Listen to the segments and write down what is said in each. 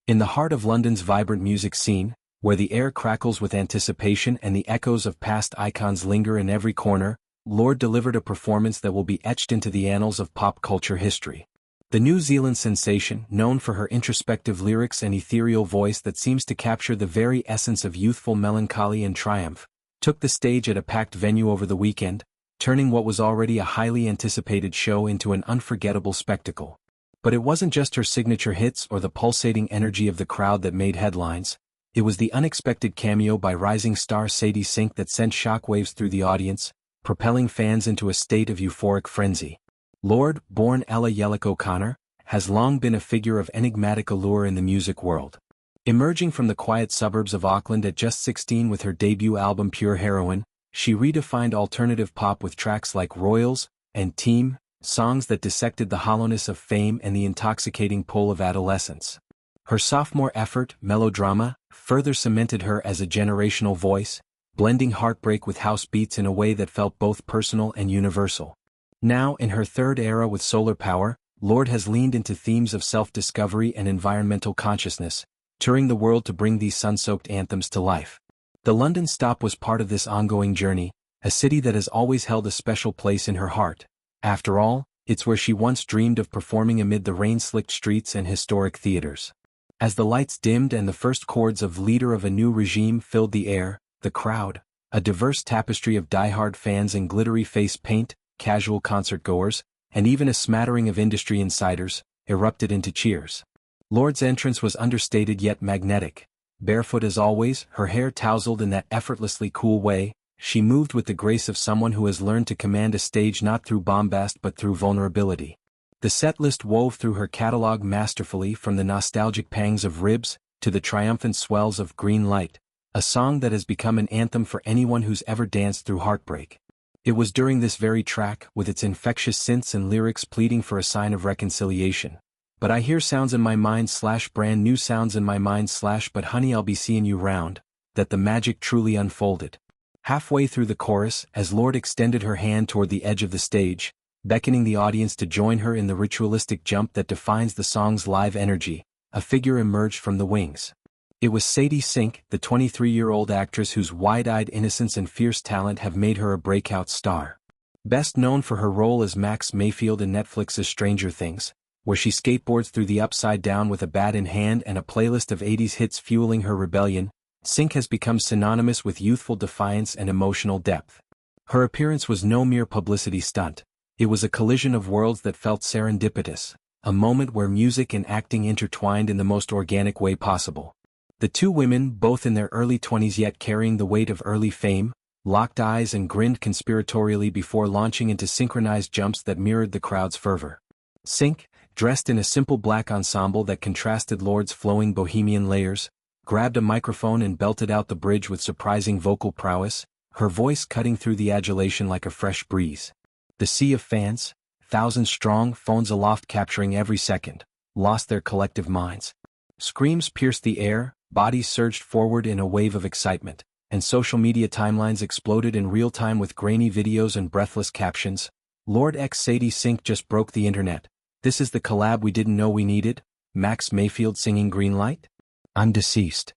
In the heart of London's vibrant music scene, where the air crackles with anticipation and the echoes of past icons linger in every corner, Lorde delivered a performance that will be etched into the annals of pop culture history. The New Zealand sensation, known for her introspective lyrics and ethereal voice that seems to capture the very essence of youthful melancholy and triumph, took the stage at a packed venue over the weekend, turning what was already a highly anticipated show into an unforgettable spectacle. But it wasn't just her signature hits or the pulsating energy of the crowd that made headlines. It was the unexpected cameo by rising star Sadie Sink that sent shockwaves through the audience, propelling fans into a state of euphoric frenzy. Lorde, born Ella Yellick-O'Connor, has long been a figure of enigmatic allure in the music world. Emerging from the quiet suburbs of Auckland at just 16 with her debut album Pure Heroine, she redefined alternative pop with tracks like Royals and Team, songs that dissected the hollowness of fame and the intoxicating pull of adolescence. Her sophomore effort, Melodrama, further cemented her as a generational voice, blending heartbreak with house beats in a way that felt both personal and universal. Now, in her third era with Solar Power, Lorde has leaned into themes of self-discovery and environmental consciousness, touring the world to bring these sun-soaked anthems to life. The London stop was part of this ongoing journey, a city that has always held a special place in her heart. After all, it's where she once dreamed of performing amid the rain-slicked streets and historic theaters. As the lights dimmed and the first chords of Leader of a New Regime filled the air, the crowd, a diverse tapestry of die-hard fans in glittery face paint, casual concertgoers, and even a smattering of industry insiders, erupted into cheers. Lorde's entrance was understated yet magnetic. Barefoot as always, her hair tousled in that effortlessly cool way, she moved with the grace of someone who has learned to command a stage not through bombast but through vulnerability. The set list wove through her catalog masterfully, from the nostalgic pangs of Ribs to the triumphant swells of Green Light, a song that has become an anthem for anyone who's ever danced through heartbreak. It was during this very track, with its infectious synths and lyrics pleading for a sign of reconciliation. But I hear sounds in my mind / brand new sounds in my mind / but honey I'll be seeing you round, that the magic truly unfolded. Halfway through the chorus, as Lorde extended her hand toward the edge of the stage, beckoning the audience to join her in the ritualistic jump that defines the song's live energy, a figure emerged from the wings. It was Sadie Sink, the 23-year-old actress whose wide-eyed innocence and fierce talent have made her a breakout star. Best known for her role as Max Mayfield in Netflix's Stranger Things, where she skateboards through the Upside Down with a bat in hand and a playlist of 80s hits fueling her rebellion, Sink has become synonymous with youthful defiance and emotional depth. Her appearance was no mere publicity stunt. It was a collision of worlds that felt serendipitous, a moment where music and acting intertwined in the most organic way possible. The two women, both in their early 20s yet carrying the weight of early fame, locked eyes and grinned conspiratorially before launching into synchronized jumps that mirrored the crowd's fervor. Sink, dressed in a simple black ensemble that contrasted Lorde's flowing bohemian layers, grabbed a microphone and belted out the bridge with surprising vocal prowess, her voice cutting through the adulation like a fresh breeze. The sea of fans, thousands strong, phones aloft capturing every second, lost their collective minds. Screams pierced the air, bodies surged forward in a wave of excitement, and social media timelines exploded in real time with grainy videos and breathless captions. Lorde x Sadie Sink just broke the internet. This is the collab we didn't know we needed. Max Mayfield singing Green Light? I'm deceased.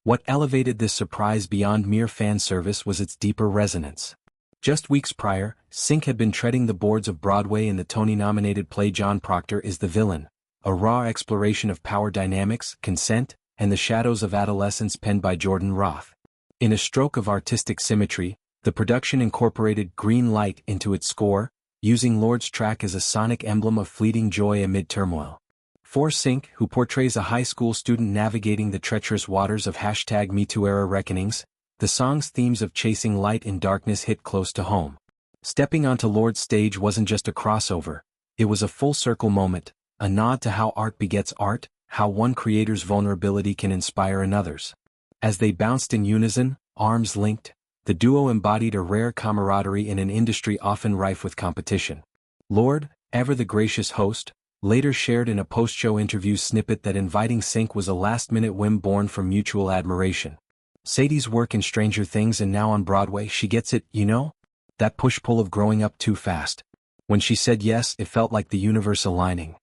What elevated this surprise beyond mere fan service was its deeper resonance. Just weeks prior, Sink had been treading the boards of Broadway in the Tony-nominated play John Proctor is the Villain, a raw exploration of power dynamics, consent, and the shadows of adolescence penned by Jordan Roth. In a stroke of artistic symmetry, the production incorporated Green Light into its score, using Lorde's track as a sonic emblem of fleeting joy amid turmoil. For Sink, who portrays a high school student navigating the treacherous waters of #MeToo-era reckonings, the song's themes of chasing light in darkness hit close to home. Stepping onto Lorde's stage wasn't just a crossover, it was a full-circle moment, a nod to how art begets art, how one creator's vulnerability can inspire another's. As they bounced in unison, arms linked, the duo embodied a rare camaraderie in an industry often rife with competition. Lorde, ever the gracious host, later shared in a post-show interview snippet that inviting Sink was a last-minute whim born from mutual admiration. Sadie's work in Stranger Things and now on Broadway, she gets it, you know? That push-pull of growing up too fast. When she said yes, it felt like the universe aligning.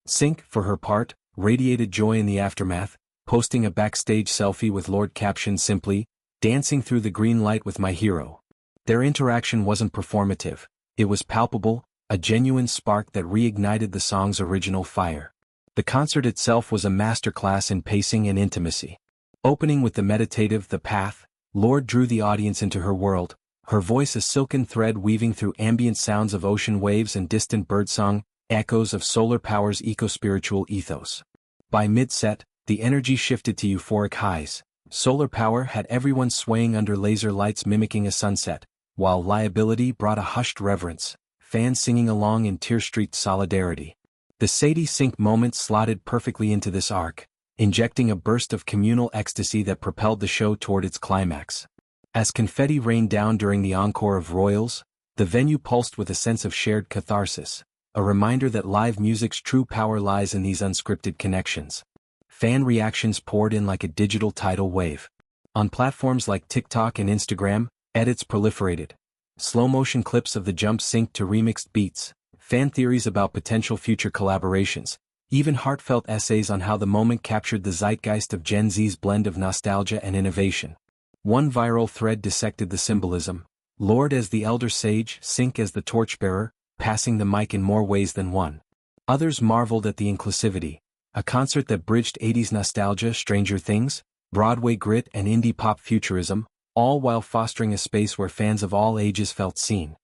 Sink, for her part, radiated joy in the aftermath, posting a backstage selfie with Lorde captioned simply, "Dancing through the green light with my hero." Their interaction wasn't performative, it was palpable, a genuine spark that reignited the song's original fire. The concert itself was a masterclass in pacing and intimacy. Opening with the meditative "The Path," Lorde drew the audience into her world, her voice a silken thread weaving through ambient sounds of ocean waves and distant birdsong, echoes of solar power's eco-spiritual ethos. By mid-set, the energy shifted to euphoric highs. Solar power had everyone swaying under laser lights mimicking a sunset, while liability brought a hushed reverence, fans singing along in tear-streaked solidarity. The Sadie Sink moment slotted perfectly into this arc, injecting a burst of communal ecstasy that propelled the show toward its climax. As confetti rained down during the encore of Royals, the venue pulsed with a sense of shared catharsis, a reminder that live music's true power lies in these unscripted connections. Fan reactions poured in like a digital tidal wave. On platforms like TikTok and Instagram, edits proliferated. Slow-motion clips of the jump synced to remixed beats, fan theories about potential future collaborations, even heartfelt essays on how the moment captured the zeitgeist of Gen Z's blend of nostalgia and innovation. One viral thread dissected the symbolism: Lorde as the elder sage, Sink as the torchbearer, passing the mic in more ways than one. Others marveled at the inclusivity, a concert that bridged 80s nostalgia, Stranger Things, Broadway grit and indie pop futurism, all while fostering a space where fans of all ages felt seen.